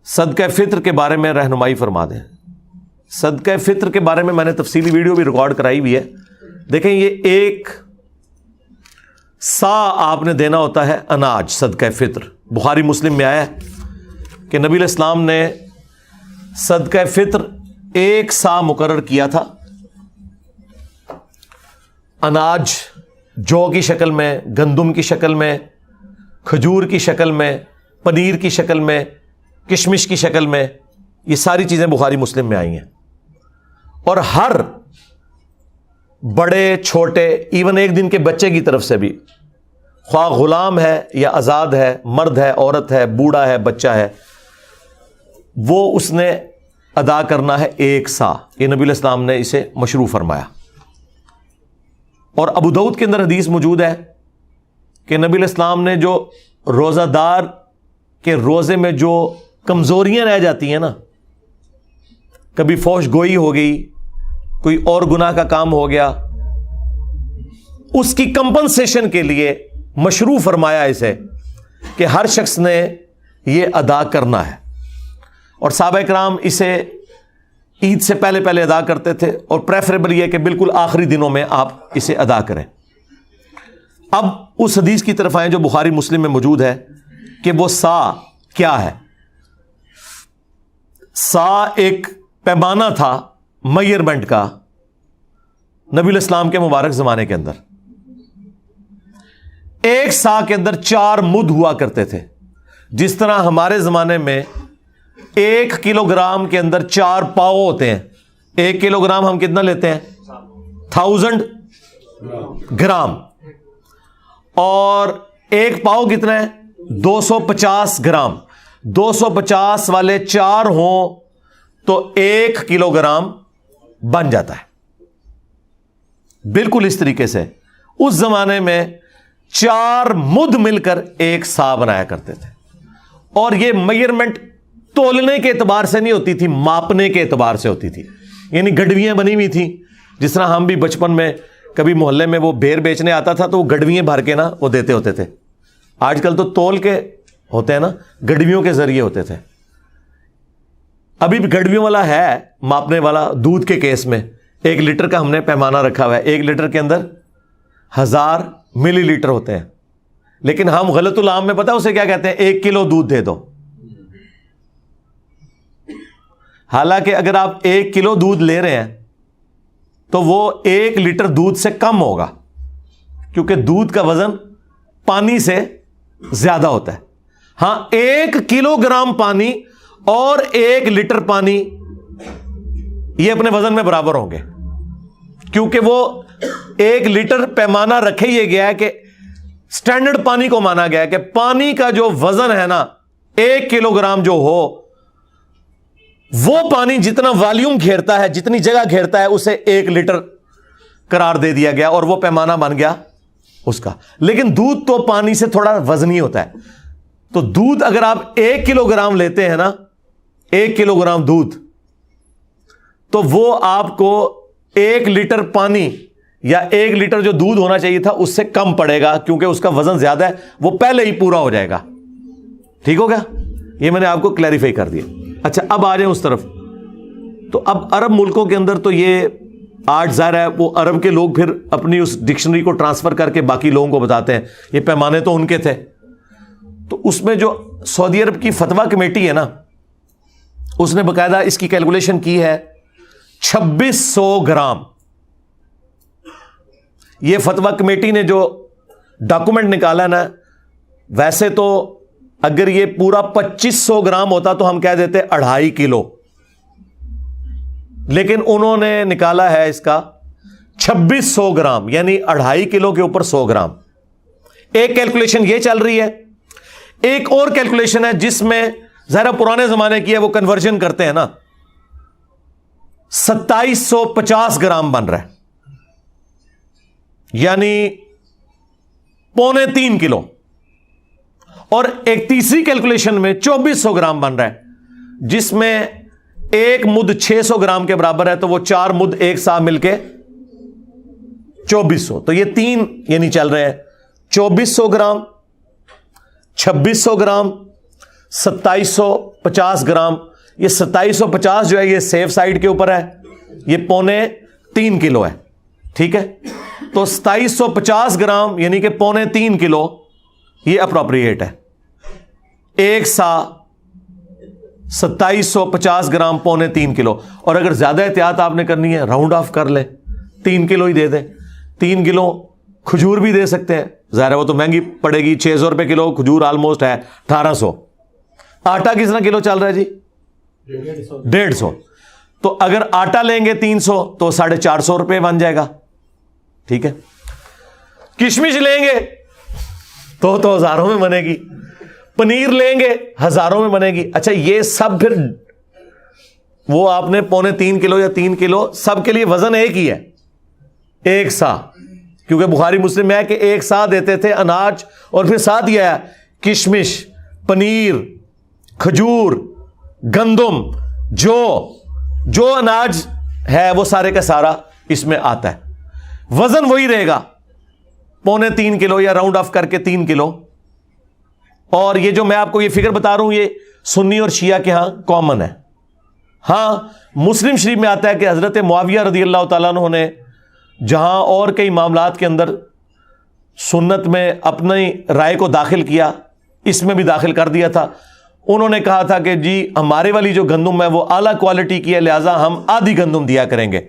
صدقہ فطر کے بارے میں رہنمائی فرما دیں. صدقہ فطر کے بارے میں میں نے تفصیلی ویڈیو بھی ریکارڈ کرائی ہوئی ہے. دیکھیں یہ ایک سا آپ نے دینا ہوتا ہے اناج صدقہ فطر. بخاری مسلم میں آیا ہے کہ نبی علیہ السلام نے صدقہ فطر ایک سا مقرر کیا تھا. اناج جو کی شکل میں، گندم کی شکل میں، کھجور کی شکل میں، پنیر کی شکل میں، کشمش کی شکل میں، یہ ساری چیزیں بخاری مسلم میں آئی ہیں. اور ہر بڑے چھوٹے ایون ایک دن کے بچے کی طرف سے بھی، خواہ غلام ہے یا آزاد ہے، مرد ہے، عورت ہے، بوڑھا ہے، بچہ ہے، وہ اس نے ادا کرنا ہے ایک سا. یہ نبی علیہ السلام نے اسے مشروع فرمایا. اور ابو داؤد کے اندر حدیث موجود ہے کہ نبی علیہ السلام نے جو روزہ دار کے روزے میں جو کمزوریاں رہ جاتی ہیں نا، کبھی فوش گوئی ہو گئی، کوئی اور گناہ کا کام ہو گیا، اس کی کمپنسیشن کے لیے مشروع فرمایا اسے کہ ہر شخص نے یہ ادا کرنا ہے. اور صحابہ کرام اسے عید سے پہلے پہلے ادا کرتے تھے، اور پریفریبل یہ کہ بالکل آخری دنوں میں آپ اسے ادا کریں. اب اس حدیث کی طرف آئیں جو بخاری مسلم میں موجود ہے کہ وہ سا کیا ہے. سا ایک پیمانہ تھا میئرمنٹ کا نبی علیہ السلام کے مبارک زمانے کے اندر. ایک سا کے اندر 4 مد ہوا کرتے تھے. جس طرح ہمارے زمانے میں 1 کلو گرام کے اندر 4 پاؤ ہوتے ہیں. 1 کلو گرام ہم کتنا لیتے ہیں؟ 1000 گرام. اور 1 پاؤ کتنا ہے؟ 250 گرام. 250 والے 4 ہوں تو 1 کلو گرام بن جاتا ہے. بالکل اس طریقے سے اس زمانے میں 4 مد مل کر ایک سا بنایا کرتے تھے. اور یہ میئرمنٹ تولنے کے اعتبار سے نہیں ہوتی تھی، ماپنے کے اعتبار سے ہوتی تھی. یعنی گڈویاں بنی ہوئی تھیں. جس طرح ہم بھی بچپن میں کبھی محلے میں وہ بیر بیچنے آتا تھا تو وہ گڈویاں بھر کے نا وہ دیتے ہوتے تھے. آج کل تو تول کے ہوتے ہیں نا، گڈویوں کے ذریعے ہوتے تھے. ابھی بھی گڈویوں والا ہے ماپنے والا. دودھ کے کیس میں 1 لیٹر کا ہم نے پیمانہ رکھا ہوا ہے. 1 لیٹر کے اندر 1000 ملی لیٹر ہوتے ہیں. لیکن ہم غلط العام میں پتہ اسے کیا کہتے ہیں؟ 1 کلو دودھ دے دو. حالانکہ اگر آپ 1 کلو دودھ لے رہے ہیں تو وہ 1 لیٹر دودھ سے کم ہوگا، کیونکہ دودھ کا وزن پانی سے زیادہ ہوتا ہے. ہاں 1 کلو گرام پانی اور 1 لیٹر پانی یہ اپنے وزن میں برابر ہوں گے، کیونکہ وہ 1 لیٹر پیمانہ رکھے یہ گیا ہے کہ سٹینڈرڈ پانی کو مانا گیا ہے کہ پانی کا جو وزن ہے نا 1 کلو گرام جو ہو، وہ پانی جتنا والیوم گھیرتا ہے، جتنی جگہ گھیرتا ہے، اسے 1 لیٹر قرار دے دیا گیا اور وہ پیمانہ بن گیا اس کا. لیکن دودھ تو پانی سے تھوڑا وزنی ہوتا ہے. تو دودھ اگر آپ 1 کلو گرام لیتے ہیں نا، 1 کلو گرام دودھ، تو وہ آپ کو 1 لیٹر پانی یا 1 لیٹر جو دودھ ہونا چاہیے تھا اس سے کم پڑے گا، کیونکہ اس کا وزن زیادہ ہے، وہ پہلے ہی پورا ہو جائے گا. ٹھیک ہو گیا؟ یہ میں نے آپ کو کلیریفائی کر دیا. اچھا اب آ جائیں اس طرف. تو اب عرب ملکوں کے اندر تو یہ آج ظاہر ہے وہ عرب کے لوگ پھر اپنی اس ڈکشنری کو ٹرانسفر کر کے باقی لوگوں کو بتاتے ہیں یہ پیمانے تو ان کے تھے. تو اس میں جو سعودی عرب کی فتویٰ کمیٹی ہے نا، اس نے باقاعدہ اس کی کیلکولیشن کی ہے 2600 گرام. یہ فتویٰ کمیٹی نے جو ڈاکومنٹ نکالا نا، ویسے تو اگر یہ پورا 2500 گرام ہوتا تو ہم کہہ دیتے 2.5 کلو، لیکن انہوں نے نکالا ہے اس کا 2600 گرام، یعنی 2.5 کلو کے اوپر 100 گرام. ایک کیلکولیشن یہ چل رہی ہے. ایک اور کیلکولیشن ہے جس میں ذرا پرانے زمانے کی ہے، وہ کنورژن کرتے ہیں نا، 2750 گرام بن رہا ہے، یعنی 2.25 کلو. اور ایک تیسری کیلکولیشن میں 2400 گرام بن رہا ہے، جس میں 1 مد 600 گرام کے برابر ہے، تو وہ 4 مد ایک ساتھ مل کے 2400. تو یہ 3 یعنی چل رہے ہیں 2400 گرام، 2600 گرام، 2750 گرام. یہ 2750 جو ہے یہ سیف سائڈ کے اوپر ہے, یہ 3.25 کلو ہے. ٹھیک ہے, تو 2750 گرام یعنی کہ 3.25 کلو یہ اپروپریٹ ہے. ایک سا 2750 گرام 3.25 کلو. اور اگر زیادہ احتیاط آپ نے کرنی ہے راؤنڈ آف کر لیں, 3 کلو ہی دے دیں. 3 کلو کھجور بھی دے سکتے ہیں, ظاہر ہے وہ تو مہنگی پڑے گی, 600 روپے کلو کھجور آلموسٹ ہے 1800. آٹا کتنا کلو چل رہا ہے جی؟ 150. تو اگر آٹا لیں گے 300 تو 450 روپے بن جائے گا. ٹھیک ہے, کشمش لیں گے تو ہزاروں میں بنے گی, پنیر لیں گے ہزاروں میں بنے گی. اچھا یہ سب پھر وہ آپ نے 3.25 کلو یا 3 کلو سب کے لیے وزن ایک ہی ہے, ایک سا, کیونکہ بخاری مسلم میں ہے کہ ایک سا دیتے تھے اناج, اور پھر ساتھ یہ ہے کشمش, پنیر, کھجور, گندم, جو اناج ہے وہ سارے کا سارا اس میں آتا ہے. وزن وہی رہے گا 3.25 کلو یا راؤنڈ آف کر کے 3 کلو. اور یہ جو میں آپ کو یہ فگر بتا رہا ہوں یہ سنی اور شیعہ کے ہاں کامن ہے. ہاں مسلم شریف میں آتا ہے کہ حضرت معاویہ رضی اللہ تعالیٰ عنہ نے جہاں اور کئی معاملات کے اندر سنت میں اپنی رائے کو داخل کیا, اس میں بھی داخل کر دیا تھا. انہوں نے کہا تھا کہ جی ہمارے والی جو گندم ہے وہ اعلیٰ کوالٹی کی ہے, لہٰذا ہم آدھی گندم دیا کریں گے.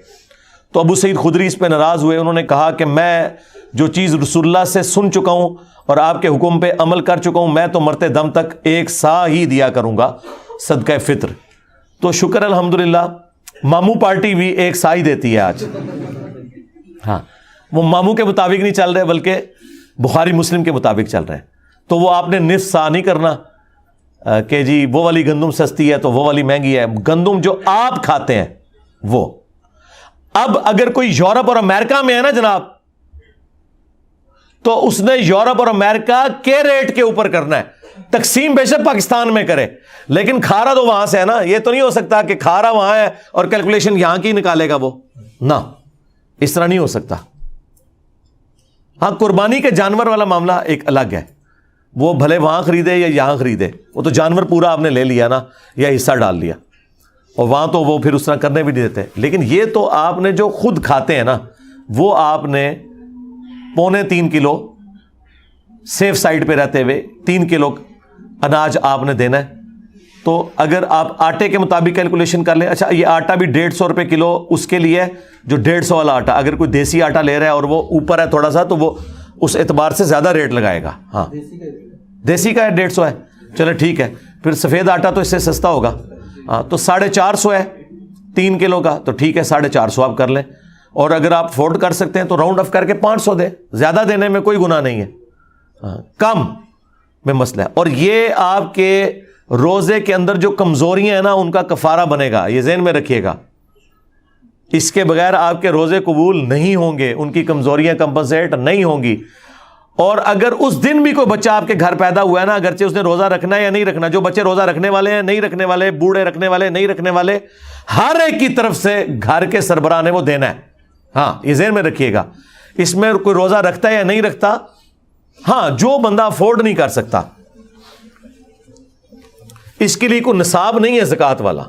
تو ابو سعید خدری اس پہ ناراض ہوئے. انہوں نے کہا کہ میں جو چیز رسول اللہ سے سن چکا ہوں اور آپ کے حکم پہ عمل کر چکا ہوں, میں تو مرتے دم تک ایک سا ہی دیا کروں گا صدقہ فطر. تو شکر الحمدللہ ماموں پارٹی بھی ایک سا ہی دیتی ہے آج. ہاں وہ ماموں کے مطابق نہیں چل رہے بلکہ بخاری مسلم کے مطابق چل رہے ہیں. تو وہ آپ نے نصف سا نہیں کرنا کہ جی وہ والی گندم سستی ہے تو وہ والی مہنگی ہے. گندم جو آپ کھاتے ہیں وہ. اب اگر کوئی یورپ اور امریکہ میں ہے نا جناب, تو اس نے یورپ اور امریکہ کے ریٹ کے اوپر کرنا ہے. تقسیم بے شک پاکستان میں کرے لیکن کھارا تو وہاں سے ہے نا. یہ تو نہیں ہو سکتا کہ کھارا وہاں ہے اور کیلکولیشن یہاں کی نکالے گا وہ, نہ اس طرح نہیں ہو سکتا. ہاں قربانی کے جانور والا معاملہ ایک الگ ہے, وہ بھلے وہاں خریدے یا یہاں خریدے, وہ تو جانور پورا آپ نے لے لیا نا یا حصہ ڈال لیا, اور وہاں تو وہ پھر اس طرح کرنے بھی نہیں دیتے. لیکن یہ تو آپ نے جو خود کھاتے ہیں نا وہ آپ نے 3.25 کلو سیف سائڈ پہ رہتے ہوئے 3 کلو اناج آپ نے دینا ہے. تو اگر آپ آٹے کے مطابق کیلکولیشن کر لیں, اچھا یہ آٹا بھی 150 روپے کلو اس کے لیے جو 150 والا آٹا, اگر کوئی دیسی آٹا لے رہا ہے اور وہ اوپر ہے تھوڑا سا تو وہ اس اعتبار سے زیادہ ریٹ لگائے گا. ہاں دیسی کا ہے 150 ہے, چلو ٹھیک ہے. پھر سفید آٹا تو اس سے سستا ہوگا, ہاں تو 450 ہے 3 کلو کا, تو ٹھیک ہے 450 آپ کر لیں. اور اگر آپ افورڈ کر سکتے ہیں تو راؤنڈ آف کر کے 500 دیں, زیادہ دینے میں کوئی گناہ نہیں ہے, ہاں کم میں مسئلہ ہے. اور یہ آپ کے روزے کے اندر جو کمزوریاں ہیں نا ان کا کفارہ بنے گا, یہ ذہن میں رکھیے گا. اس کے بغیر آپ کے روزے قبول نہیں ہوں گے, ان کی کمزوریاں کمپنسیٹ نہیں ہوں گی. اور اگر اس دن بھی کوئی بچہ آپ کے گھر پیدا ہوا ہے نا, اگرچہ اس نے روزہ رکھنا ہے یا نہیں رکھنا, جو بچے روزہ رکھنے والے ہیں نہیں رکھنے والے, بوڑھے رکھنے والے نہیں رکھنے والے, ہر ایک کی طرف سے گھر کے سربراہ نے وہ دینا ہے. ہاں یہ ذہن میں رکھیے گا. اس میں کوئی روزہ رکھتا ہے یا نہیں رکھتا, ہاں جو بندہ افورڈ نہیں کر سکتا اس کے لیے کوئی نصاب نہیں ہے زکوٰۃ والا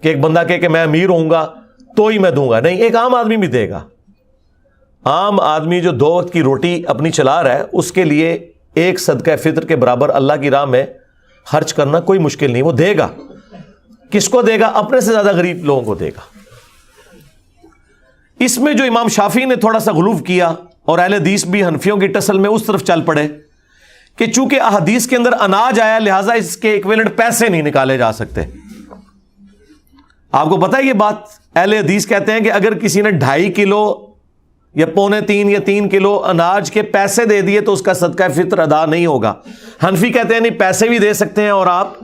کہ ایک بندہ کہے کہ میں امیر ہوں گا تو ہی میں دوں گا. نہیں, ایک عام آدمی بھی دے گا. عام آدمی جو 2 وقت کی روٹی اپنی چلا رہا ہے اس کے لیے ایک صدقہ فطر کے برابر اللہ کی راہ میں خرچ کرنا کوئی مشکل نہیں, وہ دے گا. کس کو دے گا؟ اپنے سے زیادہ غریب لوگوں کو دے گا. اس میں جو امام شافعی نے تھوڑا سا غلو کیا اور اہل حدیث بھی حنفیوں کی ٹسل میں اس طرف چل پڑے کہ چونکہ احادیث کے اندر اناج آیا لہٰذا اس کے ایکویلنٹ پیسے نہیں نکالے جا سکتے. آپ کو پتا ہے یہ بات, اہل حدیث کہتے ہیں کہ اگر کسی نے 2.5 کلو یا 3.25 یا 3 کلو اناج کے پیسے دے دیے تو اس کا صدقہ فطر ادا نہیں ہوگا. حنفی کہتے ہیں نہیں, پیسے بھی دے سکتے ہیں اور آپ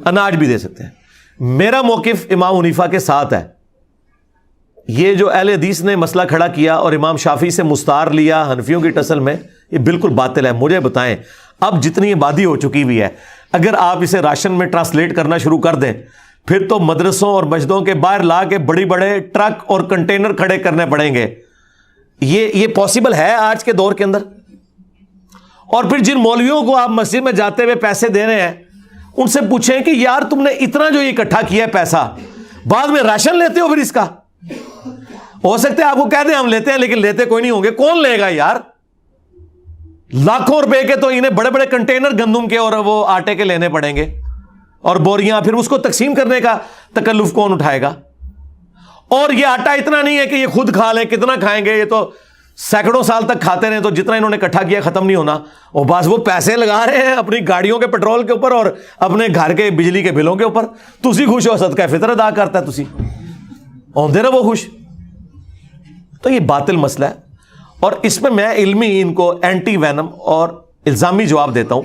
اناج بھی دے سکتے ہیں. میرا موقف امام حنیفہ کے ساتھ ہے. یہ جو اہل حدیث نے مسئلہ کھڑا کیا اور امام شافعی سے مستعار لیا حنفیوں کی ٹسل میں, یہ بالکل باطل ہے. مجھے بتائیں اب جتنی آبادی ہو چکی ہوئی ہے, اگر آپ اسے راشن میں ٹرانسلیٹ کرنا شروع کر دیں پھر تو مدرسوں اور مسجدوں کے باہر لا کے بڑی بڑے ٹرک اور کنٹینر کھڑے کرنے پڑیں گے. یہ پاسبل ہے آج کے دور کے اندر. اور پھر جن مولویوں کو آپ مسجد میں جاتے ہوئے پیسے دے رہے ہیں ان سے پوچھیں کہ یار تم نے اتنا جو اکٹھا کیا ہے پیسہ, بعد میں راشن لیتے ہو پھر اس کا؟ ہو سکتا ہے آپ کو کہہ دیں ہم لیتے ہیں, لیکن لیتے کوئی نہیں ہوں گے. کون لے گا یار؟ لاکھوں روپے کے تو انہیں بڑے بڑے کنٹینر گندم کے اور وہ آٹے کے لینے پڑیں گے, اور بوریاں, پھر اس کو تقسیم کرنے کا تکلف کون اٹھائے گا؟ اور یہ آٹا اتنا نہیں ہے کہ یہ خود کھا لیں, کتنا کھائیں گے؟ یہ تو سینکڑوں سال تک کھاتے رہے تو جتنا انہوں نے اکٹھا کیا ختم نہیں ہونا. اور بس وہ پیسے لگا رہے ہیں اپنی گاڑیوں کے پیٹرول کے اوپر اور اپنے گھر کے بجلی کے بلوں کے اوپر. تسی خوش ہو, صدقہ فطر ادا کرتا ہے, تسی ہوندے رہو خوش. تو یہ باطل مسئلہ ہے, اور اس میں میں علمی ان کو اینٹی وینم اور الزامی جواب دیتا ہوں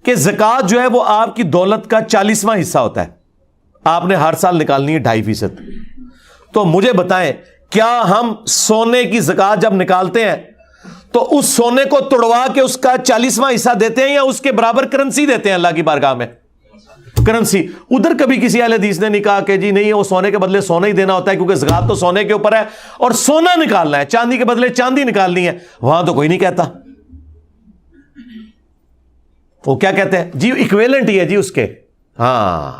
کہ زکوٰۃ جو ہے وہ آپ کی دولت کا 40واں حصہ ہوتا ہے, آپ نے ہر سال نکالنی ہے 2.5%. تو مجھے بتائیں, کیا ہم سونے کی زکوٰۃ جب نکالتے ہیں تو اس سونے کو توڑوا کے اس کا 40واں حصہ دیتے ہیں یا اس کے برابر کرنسی دیتے ہیں اللہ کی بارگاہ میں؟ کرنسی. ادھر کبھی کسی اہل حدیث نے نہیں کہا کہ جی نہیں وہ سونے کے بدلے سونا ہی دینا ہوتا ہے کیونکہ زکوٰۃ تو سونے کے اوپر ہے اور سونا نکالنا ہے, چاندی کے بدلے چاندی نکالنی ہے. وہاں تو کوئی نہیں کہتا. وہ کیا کہتے ہیں جی ایکویلنٹ ہی ہے جی اس کے, ہاں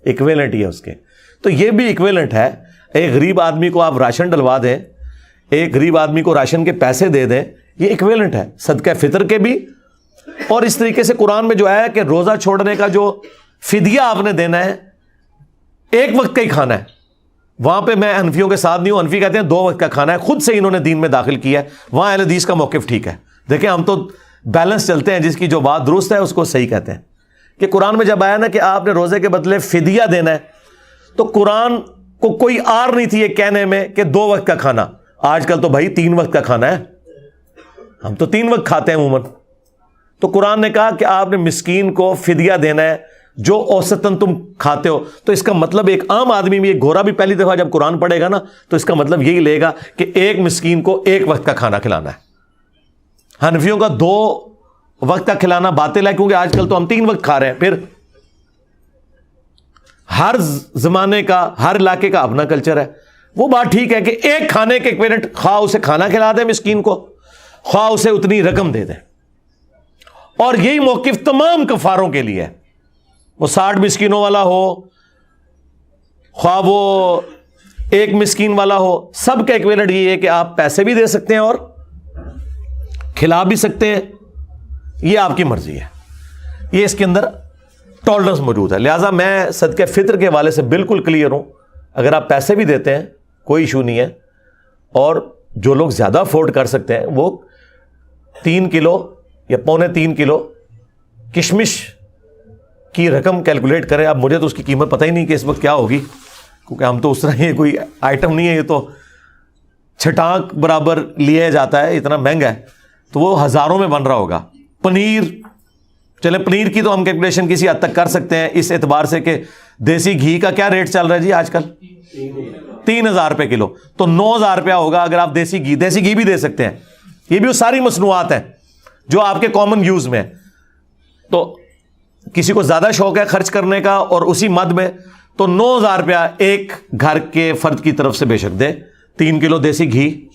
ایکویلنٹ ہی ہے اس کے. تو یہ بھی ایکویلنٹ ہے. ایک غریب آدمی کو آپ راشن ڈلوا دیں, ایک غریب آدمی کو راشن کے پیسے دے دیں, یہ ایکویلنٹ ہے صدقہ فطر کے بھی. اور اس طریقے سے قرآن میں جو ہے کہ روزہ چھوڑنے کا جو فدیہ آپ نے دینا ہے ایک وقت کا ہی کھانا ہے. وہاں پہ میں حنفیوں کے ساتھ نہیں ہوں, حنفی کہتے ہیں 2 وقت کا کھانا ہے, خود سے انہوں نے دین میں داخل کیا ہے. وہاں اہل حدیث کا موقف ٹھیک ہے. دیکھیں ہم تو بیلنس چلتے ہیں, جس کی جو بات درست ہے اس کو صحیح کہتے ہیں. کہ قرآن میں جب آیا نا کہ آپ نے روزے کے بدلے فدیہ دینا ہے, تو قرآن کو کوئی آر نہیں تھی یہ کہنے میں کہ 2 وقت کا کھانا. آج کل تو بھائی 3 وقت کا کھانا ہے, ہم تو 3 وقت کھاتے ہیں عموماً. تو قرآن نے کہا کہ آپ نے مسکین کو فدیہ دینا ہے جو اوسطاً تم کھاتے ہو. تو اس کا مطلب ایک عام آدمی بھی, ایک گورا بھی پہلی دفعہ جب قرآن پڑھے گا نا تو اس کا مطلب یہی لے گا کہ ایک مسکین کو 1 وقت کا کھانا کھلانا ہے. حنفیوں کا 2 وقت کا کھلانا باطل ہے کیونکہ آج کل تو ہم 3 وقت کھا رہے ہیں. پھر ہر زمانے کا, ہر علاقے کا اپنا کلچر ہے. وہ بات ٹھیک ہے کہ ایک کھانے کے ایکویلنٹ, خواہ اسے کھانا کھلا دیں مسکین کو, خواہ اسے اتنی رقم دے دیں. اور یہی موقف تمام کفاروں کے لیے ہے, وہ 60 مسکینوں والا ہو, خواہ وہ 1 مسکین والا ہو, سب کا ایکویلنٹ یہ ہے کہ آپ پیسے بھی دے سکتے ہیں اور کھلا بھی سکتے ہیں. یہ آپ کی مرضی ہے, یہ اس کے اندر ٹالرنس موجود ہے. لہٰذا میں صدقہ فطر کے حوالے سے بالکل کلیئر ہوں. اگر آپ پیسے بھی دیتے ہیں کوئی ایشو نہیں ہے, اور جو لوگ زیادہ افورڈ کر سکتے ہیں وہ 3 کلو یا 3.25 کلو کشمش کی رقم کیلکولیٹ کریں. اب مجھے تو اس کی قیمت پتہ ہی نہیں کہ اس وقت کیا ہوگی, کیونکہ ہم تو اس طرح یہ کوئی آئٹم نہیں ہے, یہ تو چھٹانک برابر لیا جاتا ہے, اتنا مہنگا ہے, تو وہ ہزاروں میں بن رہا ہوگا. پنیر, چلے پنیر کی تو ہم کیلکولیشن کسی حد تک کر سکتے ہیں اس اعتبار سے کہ دیسی گھی کا کیا ریٹ چل رہا ہے جی آج کل, 3000 روپے کلو, تو 9000 روپیہ ہوگا اگر آپ دیسی گھی بھی دے سکتے ہیں. یہ بھی وہ ساری مصنوعات ہیں جو آپ کے کامن یوز میں. تو کسی کو زیادہ شوق ہے خرچ کرنے کا اور اسی مد میں, تو 9000 روپیہ ایک گھر کے فرد کی طرف سے بے شک دے. 3 کلو دیسی گھی,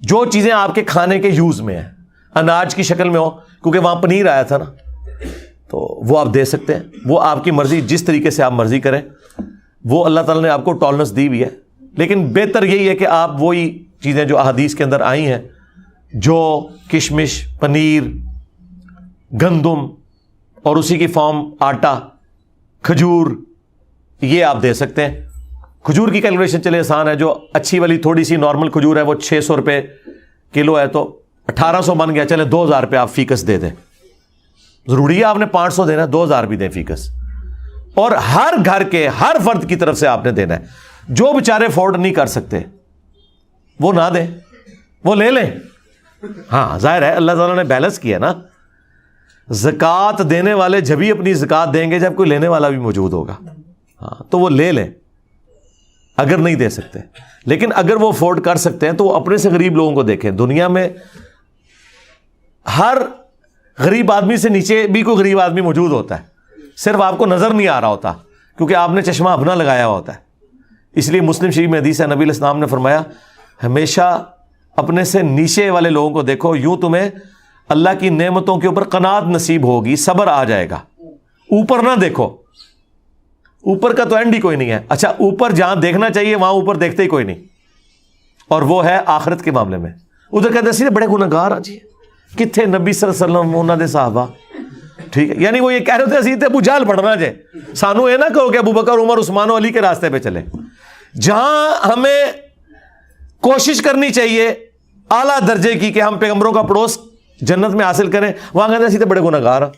جو چیزیں آپ کے کھانے کے یوز میں ہیں, اناج کی شکل میں ہو, کیونکہ وہاں پنیر آیا تھا نا, تو وہ آپ دے سکتے ہیں. وہ آپ کی مرضی, جس طریقے سے آپ مرضی کریں, وہ اللہ تعالیٰ نے آپ کو ٹالرنس دی ہوئی ہے. لیکن بہتر یہی ہے کہ آپ وہی چیزیں جو احادیث کے اندر آئی ہیں, جو کشمش, پنیر, گندم اور اسی کی فارم آٹا, کھجور, یہ آپ دے سکتے ہیں. کھجور کی کیلکولیشن چلے آسان ہے, جو اچھی والی تھوڑی سی نارمل کھجور ہے وہ 600 روپے کلو ہے, تو 1800 بن گیا. چلے 2000 روپے آپ فیکس دے دیں. ضروری ہے آپ نے 500 دینا, 2000 بھی دیں فیکس. اور ہر گھر کے ہر فرد کی طرف سے آپ نے دینا ہے. جو بیچارے افورڈ نہیں کر سکتے وہ نہ دیں, وہ لے لیں. ہاں ظاہر ہے اللہ تعالیٰ نے بیلنس کیا نا, زکوٰۃ دینے والے جبھی اپنی زکوٰۃ دیں گے جب کوئی لینے والا بھی موجود ہوگا. ہاں تو وہ لے لیں اگر نہیں دے سکتے. لیکن اگر وہ افورڈ کر سکتے ہیں تو وہ اپنے سے غریب لوگوں کو دیکھیں. دنیا میں ہر غریب آدمی سے نیچے بھی کوئی غریب آدمی موجود ہوتا ہے, صرف آپ کو نظر نہیں آ رہا ہوتا کیونکہ آپ نے چشمہ اپنا لگایا ہوا ہوتا ہے. اس لیے مسلم شریف میں حدیث ہے, نبی علیہ السلام نے فرمایا ہمیشہ اپنے سے نیچے والے لوگوں کو دیکھو, یوں تمہیں اللہ کی نعمتوں کے اوپر قناعت نصیب ہوگی, صبر آ جائے گا. اوپر نہ دیکھو, اوپر کا تو اینڈ ہی کوئی نہیں ہے. اچھا اوپر جہاں دیکھنا چاہیے وہاں اوپر دیکھتے ہی کوئی نہیں, اور وہ ہے آخرت کے معاملے میں. ادھر کہتے ہیں بڑے گناہگار ہیں جی, کتنے نبی صلی اللہ علیہ وسلم انہوں نے صحابہ, ٹھیک ہے, یعنی وہ یہ کہہ رہے تھے ابو جہل پڑھنا جائے, سانو یہ نہ کہو کہ ابو بکر عمر عثمان و علی کے راستے پہ چلے. جہاں ہمیں کوشش کرنی چاہیے اعلیٰ درجے کی کہ ہم پیغمبروں کا پڑوس جنت میں حاصل کریں, وہاں کہتے ہیں سیدھے بڑے گناہگار ہیں,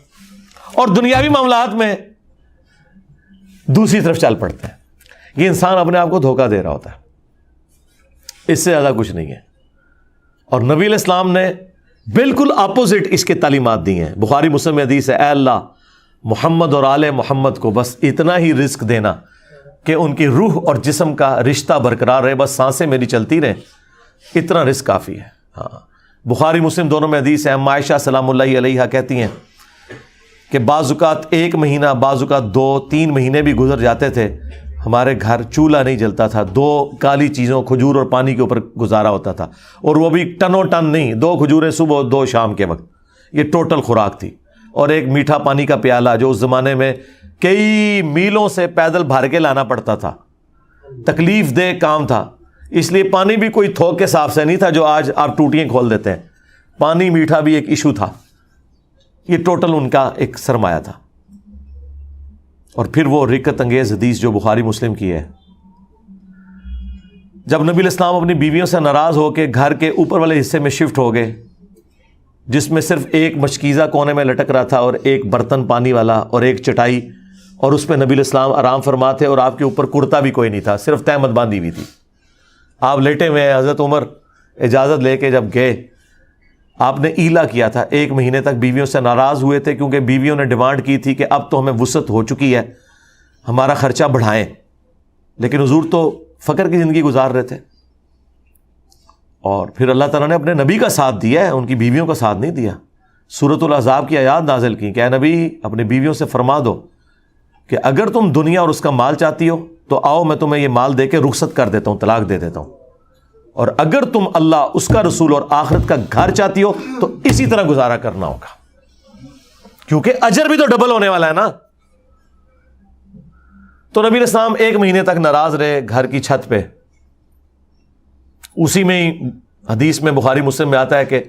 اور دنیاوی معاملات میں دوسری طرف چل پڑتے ہیں. یہ انسان اپنے آپ کو دھوکہ دے رہا ہوتا ہے, اس سے زیادہ کچھ نہیں ہے. اور نبی علیہ السلام نے بالکل اپوزٹ اس کے تعلیمات دی ہیں. بخاری مسلم میں حدیث ہے, اے اللہ محمد اور آل محمد کو بس اتنا ہی رزق دینا کہ ان کی روح اور جسم کا رشتہ برقرار رہے, بس سانسیں میری چلتی رہیں, اتنا رزق کافی ہے. ہاں, بخاری مسلم دونوں میں حدیث ہے. عائشہ سلام اللہ علیہا کہتی ہیں کہ بعض اوقات 1 مہینہ, بعض اوقات 2-3 مہینے بھی گزر جاتے تھے, ہمارے گھر چولہا نہیں جلتا تھا, 2 کالی چیزوں کھجور اور پانی کے اوپر گزارا ہوتا تھا, اور وہ بھی ٹنوں ٹن نہیں, 2 کھجوریں صبح 2 شام کے وقت, یہ ٹوٹل خوراک تھی. اور ایک میٹھا پانی کا پیالہ جو اس زمانے میں کئی میلوں سے پیدل بھر کے لانا پڑتا تھا, تکلیف دہ کام تھا, اس لیے پانی بھی کوئی تھوک کے صاف سے نہیں تھا جو آج آپ ٹوٹیاں کھول دیتے ہیں. پانی میٹھا بھی ایک ایشو تھا. یہ ٹوٹل ان کا ایک سرمایہ تھا. اور پھر وہ رکت انگیز حدیث جو بخاری مسلم کی ہے, جب نبی علیہ السلام اپنی بیویوں سے ناراض ہو کے گھر کے اوپر والے حصے میں شفٹ ہو گئے, جس میں صرف ایک مشکیزہ کونے میں لٹک رہا تھا اور ایک برتن پانی والا اور ایک چٹائی, اور اس پہ نبی علیہ السلام آرام فرماتے, اور آپ کے اوپر کرتا بھی کوئی نہیں تھا, صرف تہمت باندھی ہوئی تھی, آپ لیٹے ہوئے ہیں. حضرت عمر اجازت لے کے جب گئے, آپ نے ایلا کیا تھا, 1 مہینے تک بیویوں سے ناراض ہوئے تھے کیونکہ بیویوں نے ڈیمانڈ کی تھی کہ اب تو ہمیں وسعت ہو چکی ہے, ہمارا خرچہ بڑھائیں, لیکن حضور تو فقر کی زندگی گزار رہے تھے. اور پھر اللہ تعالیٰ نے اپنے نبی کا ساتھ دیا ہے, ان کی بیویوں کا ساتھ نہیں دیا. سورۃ الاحزاب کی آیات نازل کی کہ اے نبی اپنی بیویوں سے فرما دو کہ اگر تم دنیا اور اس کا مال چاہتی ہو تو آؤ میں تمہیں یہ مال دے کے رخصت کر دیتا ہوں, طلاق دے دیتا ہوں, اور اگر تم اللہ, اس کا رسول اور آخرت کا گھر چاہتی ہو تو اسی طرح گزارا کرنا ہوگا, کیونکہ اجر بھی تو ڈبل ہونے والا ہے نا. تو نبی علیہ السلام 1 مہینے تک ناراض رہے گھر کی چھت پہ. اسی میں ہی حدیث میں بخاری مسلم میں آتا ہے کہ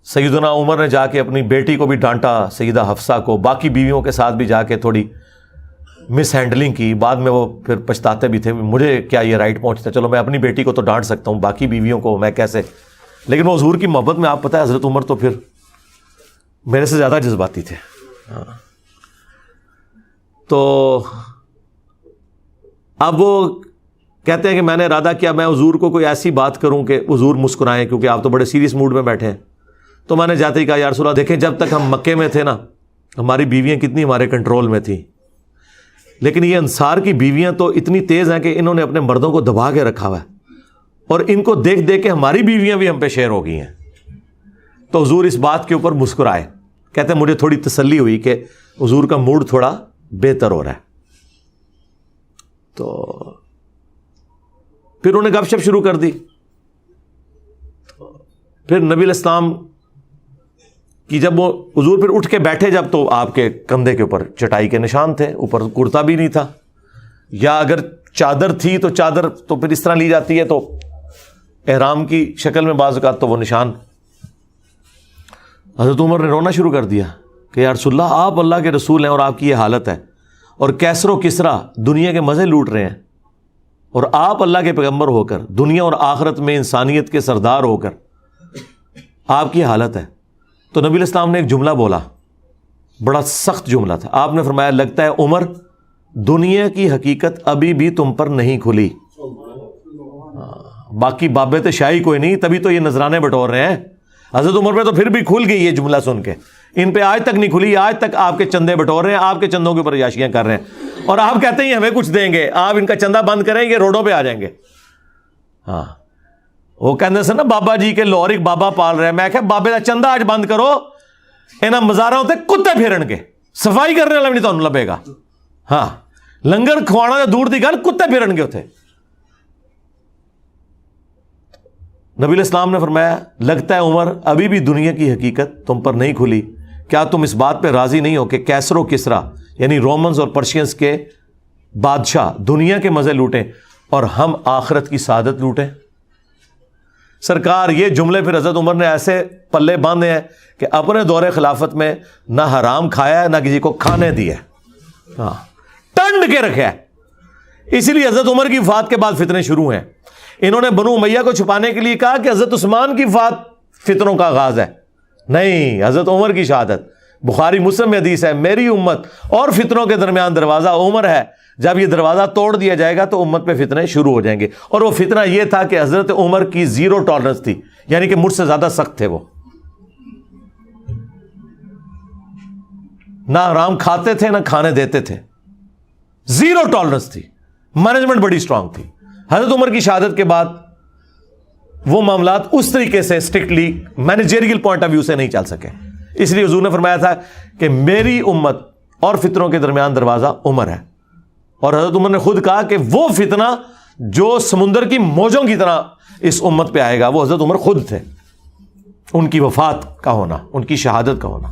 سیدنا عمر نے جا کے اپنی بیٹی کو بھی ڈانٹا, سیدہ حفصہ کو, باقی بیویوں کے ساتھ بھی جا کے تھوڑی مس ہینڈلنگ کی. بعد میں وہ پھر پچھتاتے بھی تھے, مجھے کیا یہ رائٹ پہنچتا, چلو میں اپنی بیٹی کو تو ڈانٹ سکتا ہوں, باقی بیویوں کو میں کیسے. لیکن وہ حضور کی محبت میں آپ پتہ ہے حضرت عمر تو پھر میرے سے زیادہ جذباتی تھے. تو اب وہ کہتے ہیں کہ میں نے ارادہ کیا میں حضور کو کوئی ایسی بات کروں کہ حضور مسکرائیں, کیونکہ آپ تو بڑے سیریس موڈ میں بیٹھے ہیں. تو میں نے جاتے ہی کہا یا رسول اللہ دیکھیں جب تک ہم مکے میں تھے نا ہماری بیویاں کتنی ہمارے کنٹرول میں تھیں, لیکن یہ انصار کی بیویاں تو اتنی تیز ہیں کہ انہوں نے اپنے مردوں کو دبا کے رکھا ہوا ہے, اور ان کو دیکھ دیکھ کے ہماری بیویاں بھی ہم پہ شیر ہو گئی ہیں. تو حضور اس بات کے اوپر مسکرائے, کہتے ہیں مجھے تھوڑی تسلی ہوئی کہ حضور کا موڈ تھوڑا بہتر ہو رہا ہے. تو پھر انہوں نے گپ شپ شروع کر دی. پھر نبی علیہ السلام کی جب وہ حضور پھر اٹھ کے بیٹھے جب, تو آپ کے کندھے کے اوپر چٹائی کے نشان تھے, اوپر کرتا بھی نہیں تھا, یا اگر چادر تھی تو چادر تو پھر اس طرح لی جاتی ہے تو احرام کی شکل میں بعض اوقات تو وہ نشان. حضرت عمر نے رونا شروع کر دیا کہ یا رسول اللہ آپ اللہ کے رسول ہیں اور آپ کی یہ حالت ہے, اور کیسر و کسرا دنیا کے مزے لوٹ رہے ہیں, اور آپ اللہ کے پیغمبر ہو کر دنیا اور آخرت میں انسانیت کے سردار ہو کر آپ کی حالت ہے. تو نبی علیہ السلام نے ایک جملہ بولا, بڑا سخت جملہ تھا. آپ نے فرمایا لگتا ہے عمر دنیا کی حقیقت ابھی بھی تم پر نہیں کھلی. باقی بابے تو شاہی کوئی نہیں, تبھی تو یہ نذرانے بٹور رہے ہیں. حضرت عمر پہ تو پھر بھی کھل گئی یہ جملہ سن کے, ان پہ آج تک نہیں کھلی, آج تک آپ کے چندے بٹور رہے ہیں, آپ کے چندوں کے اوپر عیاشیاں کر رہے ہیں, اور آپ کہتے ہیں ہمیں کچھ دیں گے, آپ ان کا چندہ بند کریں گے روڈوں پہ آ جائیں گے. ہاں وہ کہنے سے نا بابا جی کے لوہر ایک بابا پال رہے ہیں, میں کہ بابے کا چندہ آج بند کرو, انہاں مزاراں تے کتے پھرن گے, صفائی کرنے والا بھی نہیں تانوں لبے گا. ہاں لنگر کھوانا دور دی گل, کتے پھرن گے اتنے. نبی الاسلام نے فرمایا لگتا ہے عمر ابھی بھی دنیا کی حقیقت تم پر نہیں کھلی، کیا تم اس بات پہ راضی نہیں ہو کہ کیسر و کسرا یعنی رومنز اور پرشینز کے بادشاہ دنیا کے مزے لوٹیں اور ہم آخرت کی سعادت لوٹیں؟ سرکار یہ جملے پھر حضرت عمر نے ایسے پلے باندھے ہیں کہ اپنے دور خلافت میں نہ حرام کھایا ہے نہ کسی کو کھانے دیا ہے، ہاں ٹنڈ کے رکھا ہے۔ اسی لیے حضرت عمر کی وفات کے بعد فتنے شروع ہیں۔ انہوں نے بنو امیہ کو چھپانے کے لیے کہا کہ حضرت عثمان کی وفات فتنوں کا آغاز ہے، نہیں، حضرت عمر کی شہادت۔ بخاری مسلم میں حدیث ہے میری امت اور فتنوں کے درمیان دروازہ عمر ہے، جب یہ دروازہ توڑ دیا جائے گا تو امت پہ فتنے شروع ہو جائیں گے۔ اور وہ فتنہ یہ تھا کہ حضرت عمر کی زیرو ٹالرنس تھی، یعنی کہ مجھ سے زیادہ سخت تھے، وہ نہ حرام کھاتے تھے نہ کھانے دیتے تھے، زیرو ٹالرنس تھی، مینجمنٹ بڑی اسٹرانگ تھی۔ حضرت عمر کی شہادت کے بعد وہ معاملات اس طریقے سے strictly managerial point of view سے نہیں چل سکے، اس لیے حضور نے فرمایا تھا کہ میری امت اور فتنوں کے درمیان دروازہ عمر ہے۔ اور حضرت عمر نے خود کہا کہ وہ فتنہ جو سمندر کی موجوں کی طرح اس امت پہ آئے گا وہ حضرت عمر خود تھے، ان کی وفات کا ہونا، ان کی شہادت کا ہونا۔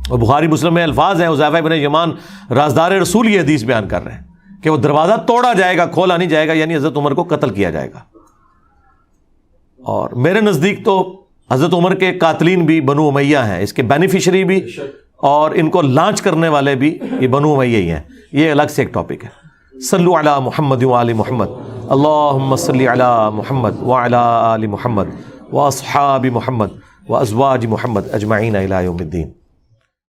اور بخاری مسلم میں الفاظ ہیں، حذیفہ بن یمان رازدار رسول یہ حدیث بیان کر رہے ہیں کہ وہ دروازہ توڑا جائے گا، کھولا نہیں جائے گا، یعنی حضرت عمر کو قتل کیا جائے گا۔ اور میرے نزدیک تو حضرت عمر کے قاتلین بھی بنو امیہ ہیں، اس کے بینیفیشری بھی، اور ان کو لانچ کرنے والے بھی یہ بنو امیہ ہی ہیں، یہ الگ سے ایک ٹاپک ہے۔ صلو علی محمد وآل محمد، اللہم صلی علی محمد وعلی آل محمد واصحاب محمد وازواج محمد اجمعین الی یوم الدین۔